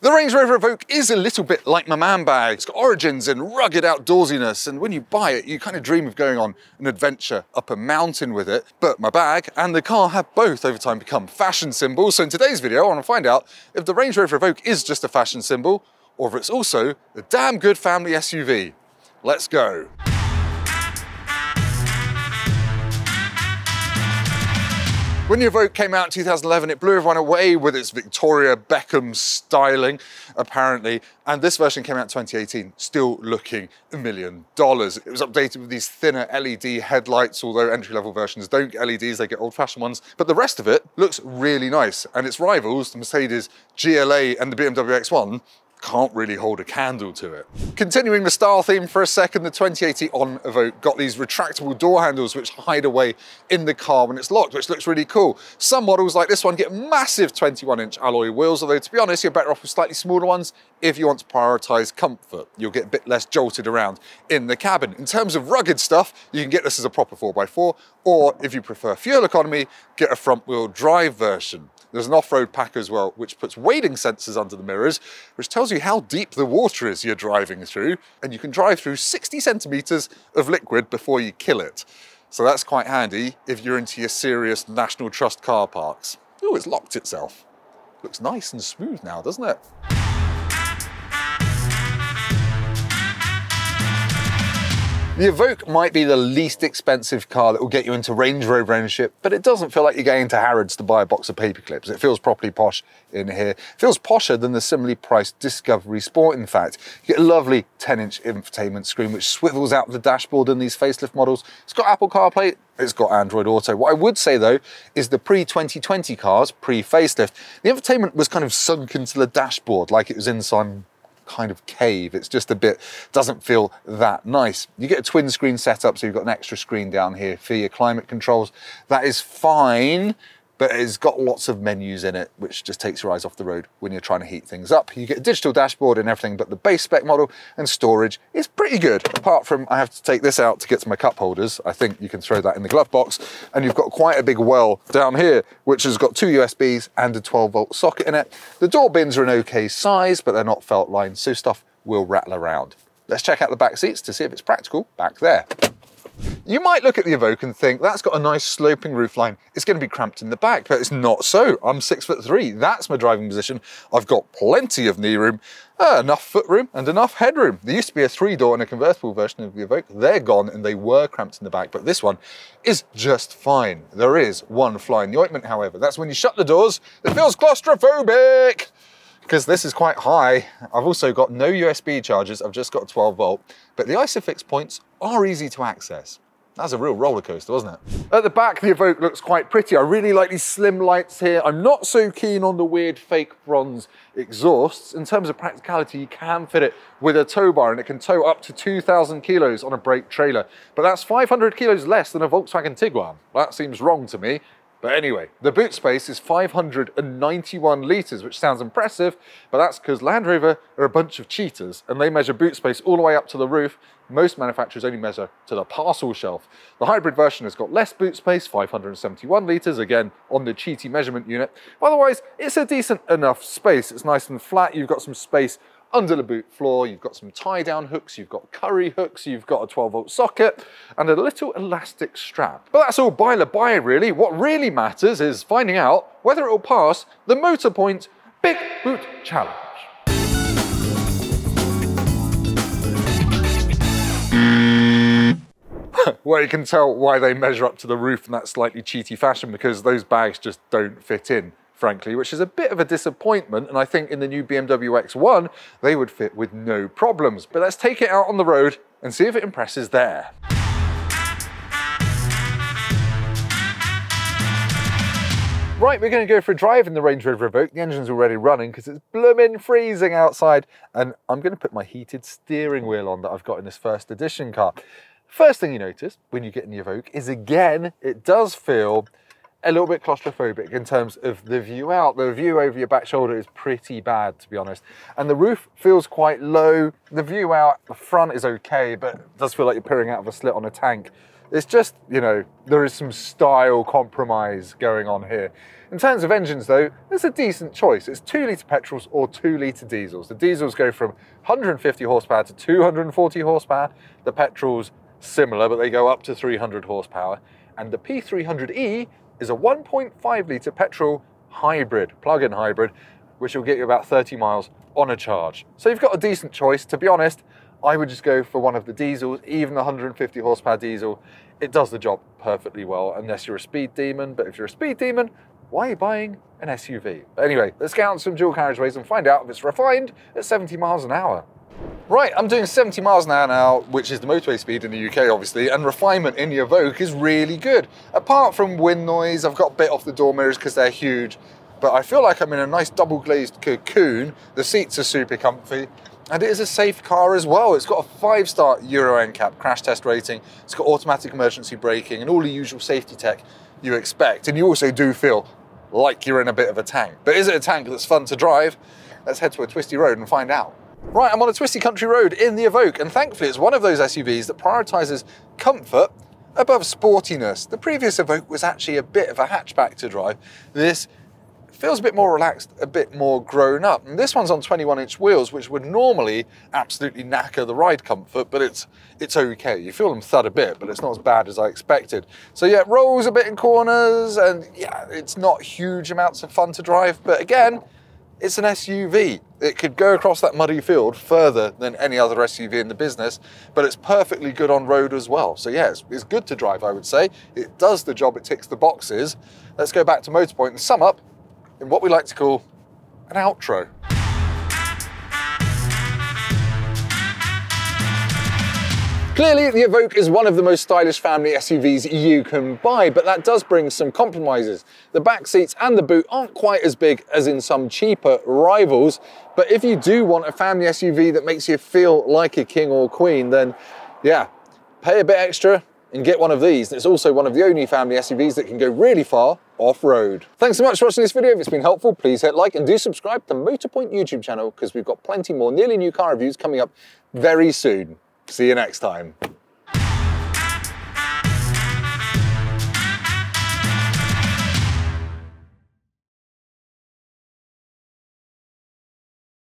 The Range Rover Evoque is a little bit like my man bag. It's got origins in rugged outdoorsiness, and when you buy it, you kind of dream of going on an adventure up a mountain with it. But my bag and the car have both over time become fashion symbols. So in today's video, I want to find out if the Range Rover Evoque is just a fashion symbol, or if it's also a damn good family SUV. Let's go. When the Evoque came out in 2011, it blew everyone away with its Victoria Beckham styling, apparently. And this version came out in 2018, still looking $1 million. It was updated with these thinner LED headlights, although entry-level versions don't get LEDs, they get old-fashioned ones. But the rest of it looks really nice. And its rivals, the Mercedes GLA and the BMW X1, can't really hold a candle to it. Continuing the style theme for a second, the 2080 On Evoque got these retractable door handles which hide away in the car when it's locked, which looks really cool. Some models like this one get massive 21-inch alloy wheels, although to be honest, you're better off with slightly smaller ones if you want to prioritize comfort. You'll get a bit less jolted around in the cabin. In terms of rugged stuff, you can get this as a proper 4x4, or if you prefer fuel economy, get a front-wheel drive version. There's an off-road pack as well, which puts wading sensors under the mirrors, which tells you how deep the water is you're driving through, and you can drive through 60 centimeters of liquid before you kill it. So that's quite handy if you're into your serious National Trust car parks. Oh, it's locked itself. Looks nice and smooth now, doesn't it? The Evoque might be the least expensive car that will get you into Range Rover ownership, but it doesn't feel like you're going to Harrods to buy a box of paper clips. It feels properly posh in here. It feels posher than the similarly priced Discovery Sport, in fact. You get a lovely 10-inch infotainment screen which swivels out the dashboard in these facelift models. It's got Apple CarPlay, it's got Android Auto. What I would say though is the pre-2020 cars, pre-facelift, the infotainment was kind of sunk into the dashboard like it was in some kind of cave. It's just a bit, doesn't feel that nice. You get a twin screen setup, so you've got an extra screen down here for your climate controls. That is fine, but it's got lots of menus in it, which just takes your eyes off the road when you're trying to heat things up. You get a digital dashboard and everything, but the base spec model and storage is pretty good. Apart from I have to take this out to get to my cup holders. I think you can throw that in the glove box. And you've got quite a big well down here, which has got 2 USBs and a 12-volt socket in it. The door bins are an okay size, but they're not felt lined, so stuff will rattle around. Let's check out the back seats to see if it's practical back there. You might look at the Evoque and think that's got a nice sloping roofline. It's going to be cramped in the back, but it's not so. I'm 6'3". That's my driving position. I've got plenty of knee room, enough foot room and enough headroom. There used to be a 3-door and a convertible version of the Evoque. They're gone and they were cramped in the back, but this one is just fine. There is one fly in the ointment, however. That's when you shut the doors, it feels claustrophobic, because this is quite high. I've also got no USB chargers, I've just got a 12-volt, but the ISOFIX points are easy to access. That's a real roller coaster, wasn't it? At the back, the Evoque looks quite pretty. I really like these slim lights here. I'm not so keen on the weird fake bronze exhausts. In terms of practicality, you can fit it with a tow bar and it can tow up to 2,000 kilos on a brake trailer. But that's 500 kilos less than a Volkswagen Tiguan. That seems wrong to me. But anyway, the boot space is 591 litres, which sounds impressive, but that's because Land Rover are a bunch of cheaters and they measure boot space all the way up to the roof. Most manufacturers only measure to the parcel shelf. The hybrid version has got less boot space, 571 litres, again on the cheaty measurement unit. Otherwise, it's a decent enough space. It's nice and flat. You've got some space under the boot floor, you've got some tie-down hooks, you've got curry hooks, you've got a 12-volt socket, and a little elastic strap. But that's all by the by, really. What really matters is finding out whether it will pass the Motorpoint Big Boot Challenge. Well, you can tell why they measure up to the roof in that slightly cheaty fashion, because those bags just don't fit in, frankly, which is a bit of a disappointment, and I think in the new BMW X1 they would fit with no problems. But let's take it out on the road and see if it impresses there. Right, we're going to go for a drive in the Range Rover Evoque. The engine's already running because it's blooming freezing outside, and I'm going to put my heated steering wheel on that I've got in this first edition car. First thing you notice when you get in the Evoque is, again, it does feel a little bit claustrophobic in terms of the view out. The view over your back shoulder is pretty bad, to be honest. And the roof feels quite low. The view out the front is okay, but it does feel like you're peering out of a slit on a tank It's just, you know, there is some style compromise going on here. In terms of engines though, there's a decent choice. It's 2-litre petrols or 2-litre diesels. The diesels go from 150 horsepower to 240 horsepower. The petrols similar, but they go up to 300 horsepower. And the P300E is a 1.5-litre petrol hybrid, plug-in hybrid, which will get you about 30 miles on a charge. So you've got a decent choice. To be honest, I would just go for one of the diesels, even the 150 horsepower diesel. It does the job perfectly well, unless you're a speed demon. But if you're a speed demon, why are you buying an SUV? But anyway, let's get out some dual carriageways and find out if it's refined at 70 miles an hour. Right, I'm doing 70 miles an hour now, which is the motorway speed in the UK, obviously, and refinement in the Evoque is really good. Apart from wind noise, I've got a bit off the door mirrors because they're huge, but I feel like I'm in a nice double glazed cocoon. The seats are super comfy, and it is a safe car as well. It's got a 5-star Euro NCAP crash test rating. It's got automatic emergency braking and all the usual safety tech you expect. And you also do feel like you're in a bit of a tank. But is it a tank that's fun to drive? Let's head to a twisty road and find out. Right, I'm on a twisty country road in the Evoque, and thankfully it's one of those SUVs that prioritises comfort above sportiness. The previous Evoque was actually a bit of a hatchback to drive. This feels a bit more relaxed, a bit more grown up. And this one's on 21-inch wheels, which would normally absolutely knacker the ride comfort, but it's okay. You feel them thud a bit, but it's not as bad as I expected. So yeah, it rolls a bit in corners, and yeah, it's not huge amounts of fun to drive, but again, it's an SUV. It could go across that muddy field further than any other SUV in the business, but it's perfectly good on road as well. So yeah, it's good to drive, I would say. It does the job, it ticks the boxes. Let's go back to Motorpoint and sum up in what we like to call an outro. Clearly, the Evoque is one of the most stylish family SUVs you can buy, but that does bring some compromises. The back seats and the boot aren't quite as big as in some cheaper rivals, but if you do want a family SUV that makes you feel like a king or queen, then yeah, pay a bit extra and get one of these. It's also one of the only family SUVs that can go really far off-road. Thanks so much for watching this video. If it's been helpful, please hit like and do subscribe to the Motorpoint YouTube channel, because we've got plenty more nearly new car reviews coming up very soon. See you next time.